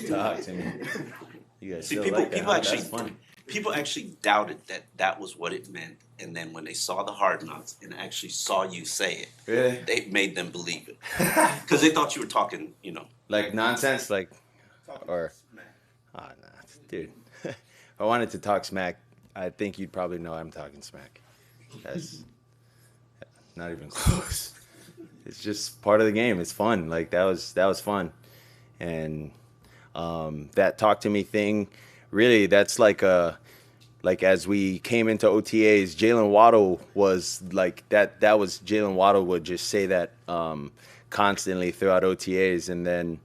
Talk to me. You guys See, still people like that, people huh? actually That's funny. people actually doubted that that was what it meant, and then when they saw the hard knocks and actually saw you say it, Really? they made them believe it because they thought you were talking, Like nonsense, like, or, oh, nah, dude. If I wanted to talk smack, I think you'd probably know I'm talking smack. That's not even close. It's just part of the game. It's fun. Like that was fun, and that talk to me thing, really, that's like as we came into OTAs, Jalen Waddle was like that. That was Jalen Waddle would just say that constantly throughout OTAs, and then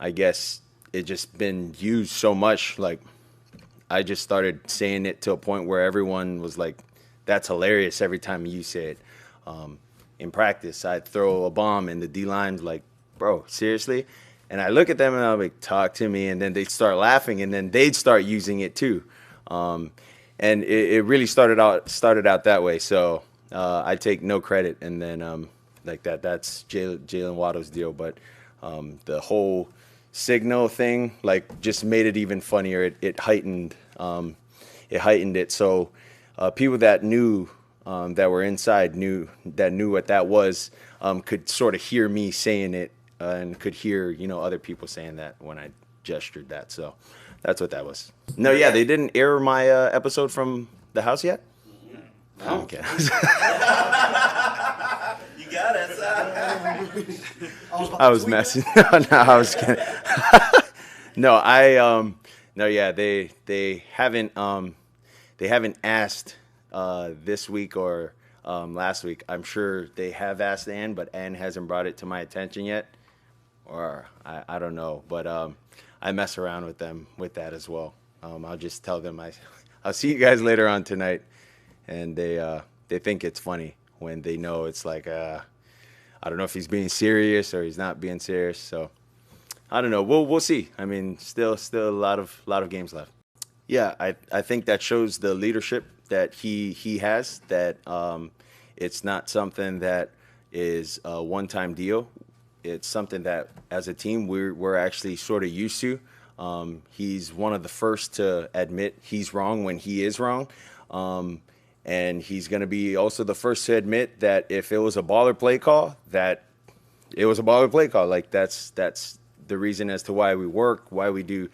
I guess it just been used so much. Like I just started saying it to a point where everyone was like, "That's hilarious!" Every time you say it. In practice, I'd throw a bomb, and the D line's like, "Bro, seriously?" And I look at them and I'm like, "Talk to me," and then they'd start laughing, and then they'd start using it too. Um, and it really started out that way. So I take no credit, and then like that's Jalen Waddle's deal. But the whole signal thing like just made it even funnier. It heightened it. So people that knew that were inside knew what that was, could sort of hear me saying it, and could hear other people saying that when I gestured that. So that's what that was. No, yeah, they didn't air my episode from the house yet. No. Okay. You got it. I was messing. No, I was kidding. No, no, yeah, they haven't asked this week or last week. I'm sure they have asked Ann, but Ann hasn't brought it to my attention yet, or I don't know. But I mess around with them with that as well. I'll just tell them I'll see you guys later on tonight, and they think it's funny when they know it's like I don't know if he's being serious or he's not being serious. So I don't know. We'll see. I mean, still a lot of games left. Yeah, I think that shows the leadership that he has. That it's not something that is a one-time deal. It's something that as a team we're actually sort of used to. He's one of the first to admit he's wrong when he is wrong. And he's going to be also the first to admit that if it was a baller play call, that it was a baller play call. Like that's the reason as to why we work, why we do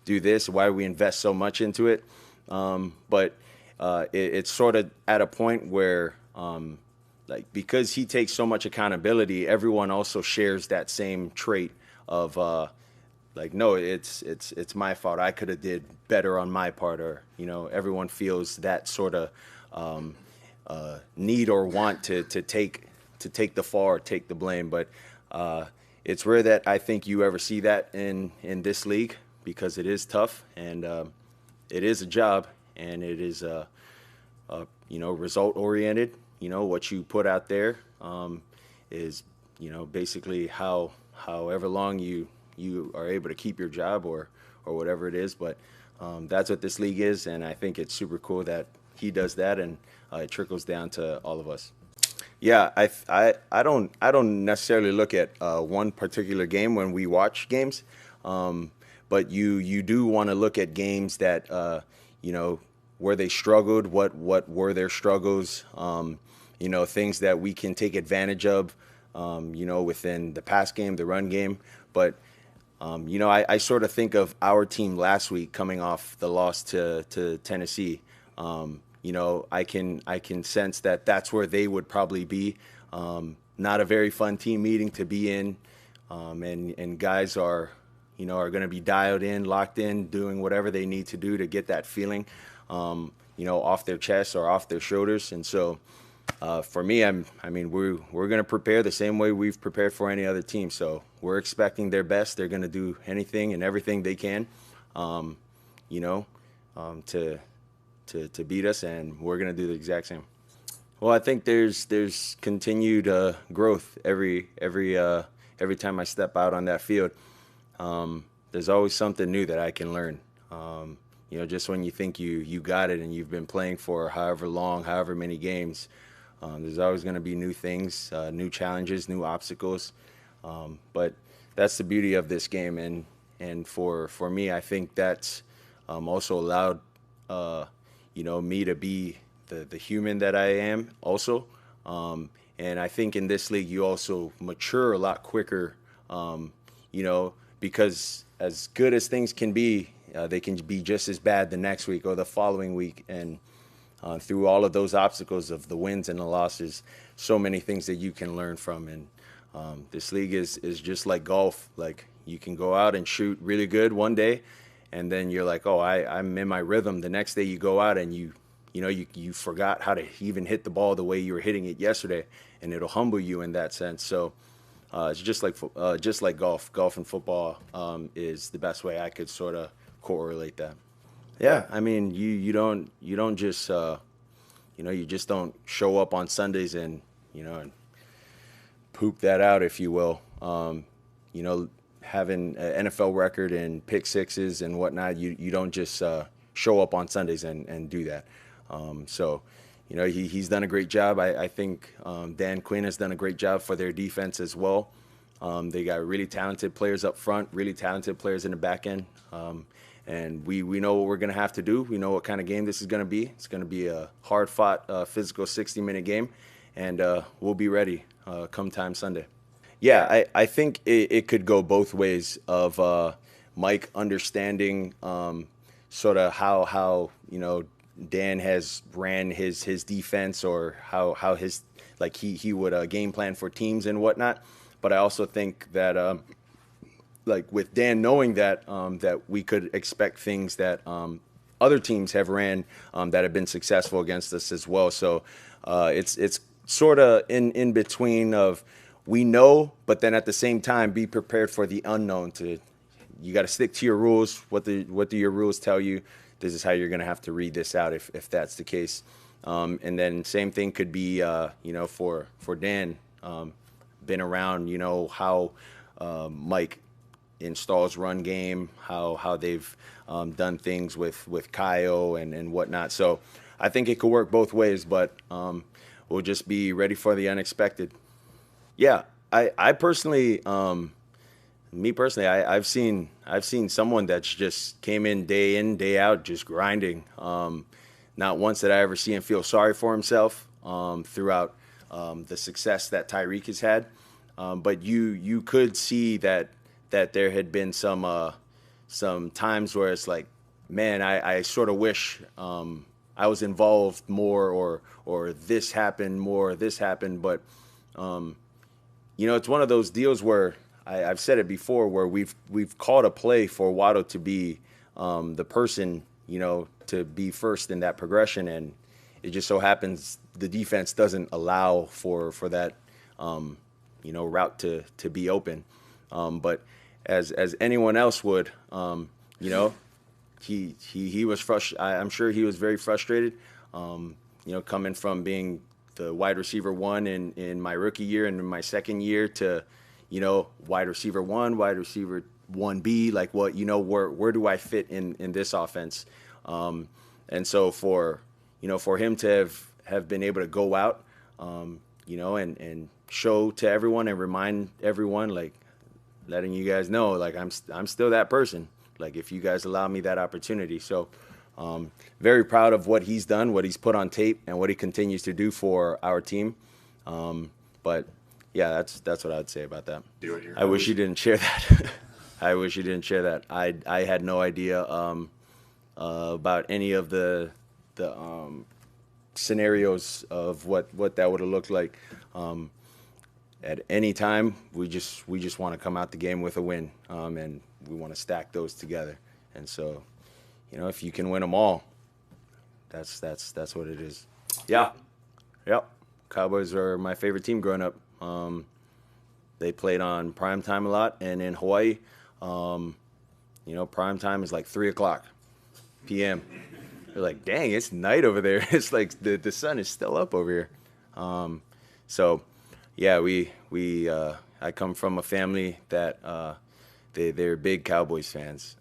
this, why we invest so much into it. But it's sort of at a point where, like, because he takes so much accountability, everyone also shares that same trait of like, no, it's my fault. I could have did better on my part, or everyone feels that sort of need or want to take the fall or take the blame. But it's rare that I think you ever see that in this league, because it is tough, and it is a job, and it is result oriented. What you put out there is basically however long you are able to keep your job, or whatever it is. But that's what this league is, and I think it's super cool that he does that, and it trickles down to all of us. Yeah, I don't necessarily look at one particular game when we watch games, but you do want to look at games that where they struggled, what were their struggles, things that we can take advantage of, within the pass game, the run game. But I sort of think of our team last week coming off the loss to Tennessee. I can sense that that's where they would probably be. Not a very fun team meeting to be in, and guys are going to be dialed in, locked in, doing whatever they need to do to get that feeling, off their chest or off their shoulders. And so, for me, we're going to prepare the same way we've prepared for any other team. So we're expecting their best. They're going to do anything and everything they can, to beat us, and we're going to do the exact same. Well, I think there's continued growth every time I step out on that field. There's always something new that I can learn. Just when you think you got it and you've been playing for however long, however many games, there's always going to be new things, new challenges, new obstacles. But that's the beauty of this game, and and for me, I think that's also allowed me to be the human that I am also. And I think in this league, you also mature a lot quicker, because as good as things can be, they can be just as bad the next week or the following week. And through all of those obstacles of the wins and the losses, so many things that you can learn from. And this league is just like golf. Like, you can go out and shoot really good one day, and then you're like, oh, I'm in my rhythm. The next day you go out and you forgot how to even hit the ball the way you were hitting it yesterday, and it'll humble you in that sense. So it's just like golf. Golf and football is the best way I could sort of correlate that. Yeah, I mean, you don't just you just don't show up on Sundays and and poop that out, if you will. Having an NFL record and pick sixes and whatnot, you don't just show up on Sundays and do that. So, he's done a great job. I think Dan Quinn has done a great job for their defense as well. They got really talented players up front, really talented players in the back end. And we know what we're going to have to do. We know what kind of game this is going to be. It's going to be a hard-fought, physical 60-minute game, and we'll be ready come time Sunday. Yeah, I think it could go both ways of Mike understanding sort of how Dan has ran his defense, or how his he would game plan for teams and whatnot. But I also think that with Dan knowing that that we could expect things that other teams have ran that have been successful against us as well. So it's sort of in between of, we know, but then at the same time be prepared for the unknown. You got to stick to your rules. What do your rules tell you? This is how you're going to have to read this out if that's the case. And then same thing could be for Dan, been around, how Mike installs run game, how they've done things with Kyle and whatnot. So I think it could work both ways, but we'll just be ready for the unexpected. Yeah, I personally, me personally, I've seen someone that's just came in, day out, just grinding. Not once did I ever see him feel sorry for himself throughout the success that Tyreek has had. But you could see that there had been some times where it's like, man, I sort of wish I was involved more, or this happened more, this happened. But it's one of those deals where I've said it before, where we've called a play for Waddle to be the person, to be first in that progression, and it just so happens the defense doesn't allow for that route to be open. But as anyone else would, he was frustrated. I'm sure he was very frustrated. Coming from being the wide receiver one in my rookie year and in my second year to, wide receiver one, wide receiver 1B, where do I fit in this offense? And so for him to have been able to go out, and show to everyone and remind everyone, letting you guys know, I'm still that person. If you guys allow me that opportunity. So very proud of what he's done, what he's put on tape, and what he continues to do for our team. But yeah, that's what I'd say about that. I wish you didn't share that. I wish you didn't share that. I had no idea about any of the scenarios of what that would have looked like. At any time, we just want to come out the game with a win, and we want to stack those together. And so, if you can win them all, that's what it is. Yeah, yep. Cowboys are my favorite team growing up. They played on prime time a lot, and in Hawaii, prime time is 3:00 p.m. They're like, dang, it's night over there. It's like the sun is still up over here. So, yeah, I come from a family that they're big Cowboys fans,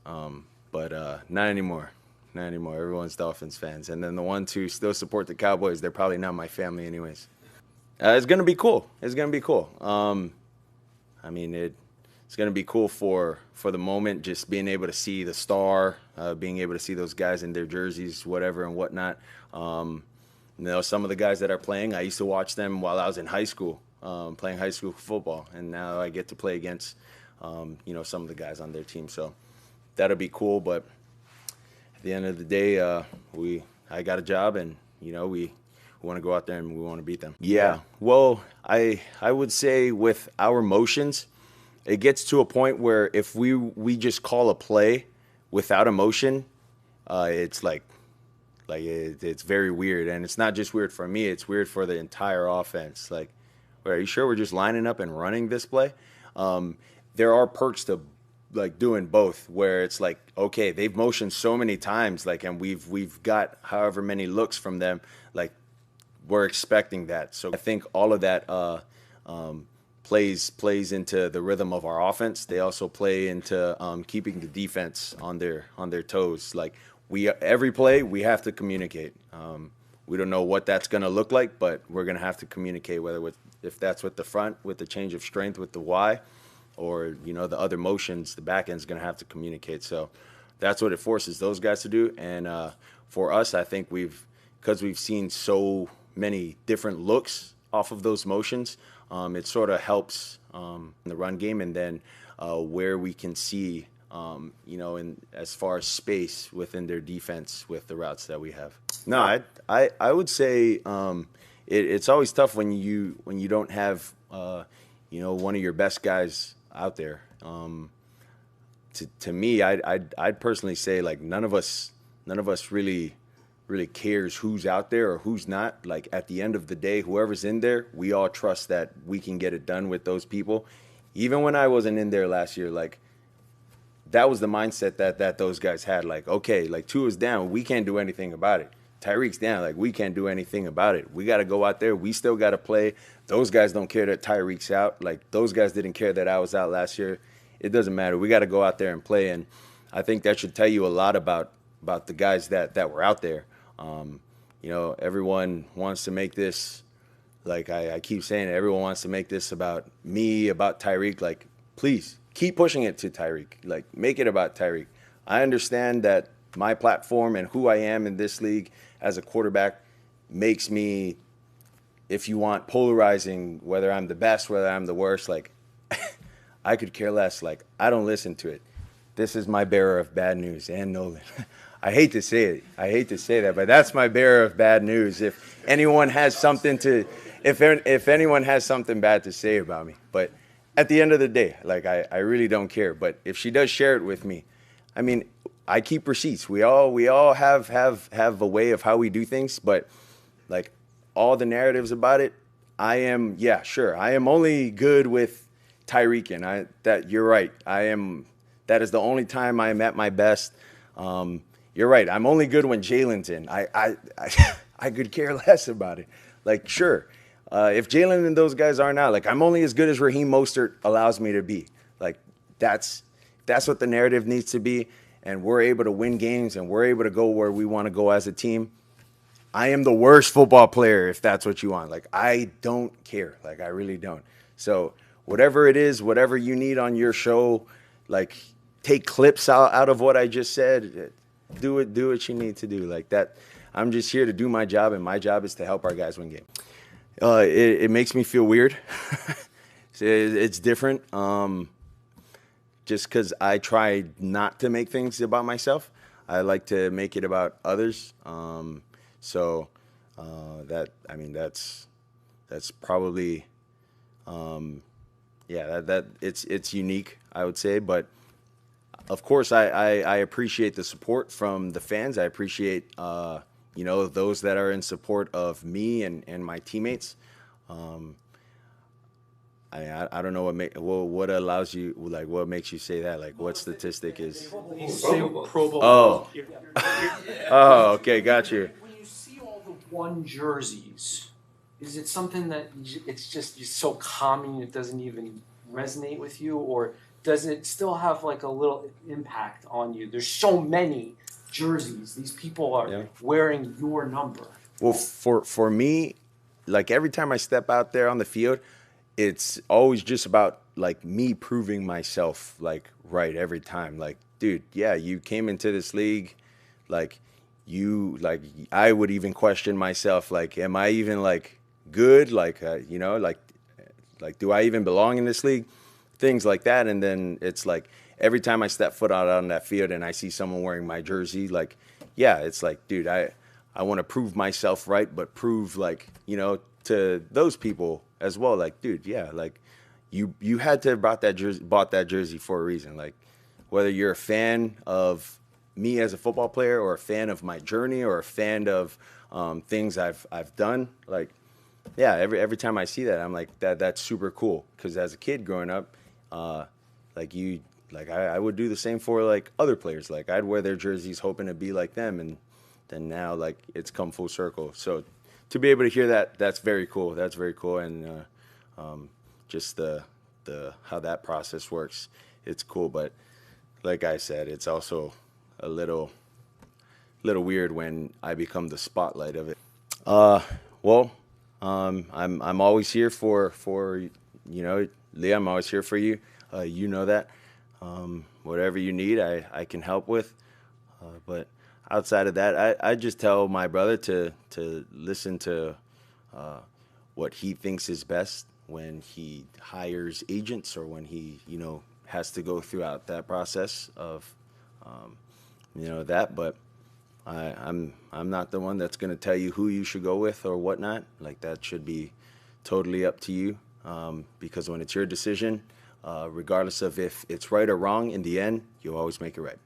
but not anymore. Not anymore. Everyone's Dolphins fans, and then the ones who still support the Cowboys, they're probably not my family, anyways. It's gonna be cool. It's gonna be cool. it's gonna be cool for the moment, just being able to see the star, being able to see those guys in their jerseys, whatever and whatnot. Some of the guys that are playing, I used to watch them while I was in high school, playing high school football, and now I get to play against, some of the guys on their team. So that'll be cool. But at the end of the day, I got a job, and we want to go out there and we want to beat them. Yeah. Well, I would say with our motions, it gets to a point where if we just call a play without emotion, it's like it's very weird, and it's not just weird for me; it's weird for the entire offense. Like, are you sure we're just lining up and running this play? There are perks to like doing both, where it's like, okay, they've motioned so many times, like, and we've got however many looks from them, like we're expecting that. So I think all of that plays into the rhythm of our offense. They also play into keeping the defense on their toes. Like every play we have to communicate. We don't know what that's going to look like, but we're going to have to communicate, if that's with the front, with the change of strength, with the Y, or the other motions. The back end's going to have to communicate. So that's what it forces those guys to do. And for us, I think because we've seen so many different looks off of those motions, it sort of helps in the run game, and then where we can see, in as far as space within their defense with the routes that we have. No, I would say it's always tough when you don't have one of your best guys out there. To me, I'd personally say, like, none of us really cares who's out there or who's not. Like, at the end of the day, whoever's in there, we all trust that we can get it done with those people. Even when I wasn't in there last year, like, that was the mindset that those guys had. Like, okay, like, Tua's down, we can't do anything about it. Tyreek's down, like, we can't do anything about it. We got to go out there. We still got to play. Those guys don't care that Tyreek's out. Like, those guys didn't care that I was out last year. It doesn't matter. We got to go out there and play. And I think that should tell you a lot about the guys that were out there. Everyone wants to make this, like I keep saying it, everyone wants to make this about me, about Tyreek. Like, please keep pushing it to Tyreek. Like, make it about Tyreek. I understand that my platform and who I am in this league as a quarterback makes me, if you want, polarizing, whether I'm the best, whether I'm the worst. Like, I could care less. Like, I don't listen to it. This is my bearer of bad news, and Nolan. I hate to say it. I hate to say that, but that's my bearer of bad news. If anyone has something if anyone has something bad to say about me, but at the end of the day, like, I really don't care. But if she does share it with me, I mean, I keep receipts. We all have a way of how we do things, but like, all the narratives about it, I am only good with Tyreek, and that you're right. That is the only time I am at my best. You're right. I'm only good when Jalen's in. I could care less about it. Like, sure, if Jalen and those guys aren't out, like, I'm only as good as Raheem Mostert allows me to be. Like, that's what the narrative needs to be, and we're able to win games, and we're able to go where we want to go as a team. I am the worst football player, if that's what you want. Like, I don't care. Like, I really don't. So whatever it is, whatever you need on your show, like, take clips out of what I just said. Do what you need to do. Like that. I'm just here to do my job, and my job is to help our guys win games. It makes me feel weird. It's different. Just because I try not to make things about myself. I like to make it about others. That's probably, that it's unique, I would say. But of course, I appreciate the support from the fans. I appreciate, those that are in support of me and my teammates. I don't know what allows you, like, what makes you say that? Like, what statistic is? Pro Bowl. Oh. Oh, okay, got you. When you see all the one jerseys, is it something that it's just so calming it doesn't even resonate with you, or does it still have like a little impact on you? There's so many jerseys. These people are wearing your number. Well, for me, like, every time I step out there on the field, it's always just about like me proving myself like right every time. Like, dude, yeah, you came into this league, like like I would even question myself, like, am I even like good? Like, like do I even belong in this league? Things like that, and then it's like every time I step foot out on that field and I see someone wearing my jersey, like, yeah, it's like, dude, I want to prove myself right, but prove like to those people as well. Like, dude, yeah, like you had to have bought that jersey for a reason. Like, whether you're a fan of me as a football player or a fan of my journey or a fan of things I've done, like, yeah, every time I see that, I'm like, that's super cool. Because as a kid growing up, uh, like you, like I would do the same for like other players. Like I'd wear their jerseys hoping to be like them, and then now like it's come full circle. So to be able to hear that, that's very cool. That's very cool, and just the how that process works, it's cool. But like I said, it's also a little weird when I become the spotlight of it. Well, I'm always here for Leah. I'm always here for you. You know that. Whatever you need, I can help with. But outside of that, I just tell my brother to listen to what he thinks is best when he hires agents or when he has to go throughout that process of that. But I'm not the one that's going to tell you who you should go with or whatnot. Like that should be totally up to you, because when it's your decision, regardless of if it's right or wrong, in the end, you'll always make it right.